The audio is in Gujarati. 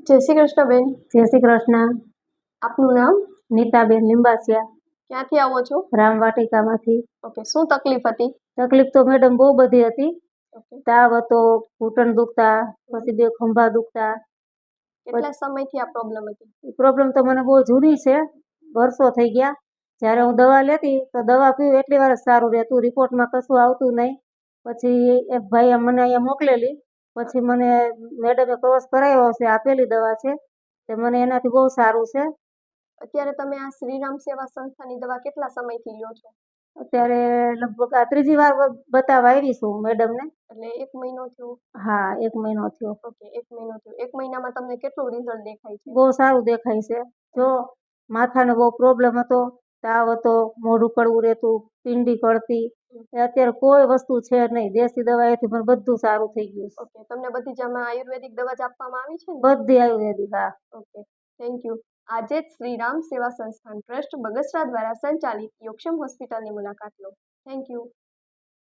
જય શ્રી કૃષ્ણ બેન. જય શ્રી કૃષ્ણ. આપનું નામ? નીતાબેન લીંબાસિયા, ક્યાંથી આવો છો? રામવાટિકામાંથી. ઓકે, શું તકલીફ હતી? તકલીફ તો મેડમ બહુ બધી હતી. ઓકે, તાવ હતો, ઘૂંટણ દુખતા, પછી બે ખંભા દુખતા. કેટલા સમયથી આ પ્રોબ્લેમ હતી? પ્રોબ્લેમ તો મને બહુ જૂની છે, વર્ષો થઈ ગયા. જ્યારે હું દવા લેતી તો દવા પીવું એટલી વાર જ સારું રહેતું, રિપોર્ટમાં કશું આવતું નહીં. પછી એક ભાઈએ મને અહીંયા મોકલેલી, પછી મને મેડમે કોર્સ કરાવ્યો છે, આપેલી દવા છે તે મને એનાથી બહુ સારું છે. અત્યારે તમે આ શ્રીરામ સેવા સંસ્થાની દવા કેટલા સમયથી લ્યો છો? અત્યારે લગભગ આ ત્રીજી વાર બતાવવા આવી છું મેડમને. એટલે 1 મહિનો થયો? હા, 1 મહિનો થયો. ઓકે, 1 મહિનો થયો. 1 મહિનામાં તમને કેટલું રિઝલ્ટ દેખાય છે? બહુ સારું દેખાય છે. જો માથાનો બહુ પ્રોબ્લેમ હતો, તાવ હતો, મોઢું કડવું રહેતું, પિંડી કળતી, એ અત્યારે કોઈ વસ્તુ છે નહીં. દેશી દવાએથી મને બધું સારું થઈ ગયું છે. ઓકે, તમને બધી જ આમાં આયુર્વેદિક દવા જ આપવામાં આવી છે ને? બધી આયુર્વેદિક. હા. Okay, thank you. આજે જ શ્રીરામ સેવા સંસ્થાન ટ્રસ્ટ બગસરા દ્વારા સંચાલિત યોગક્ષમ હોસ્પિટલની મુલાકાત લો. Thank you.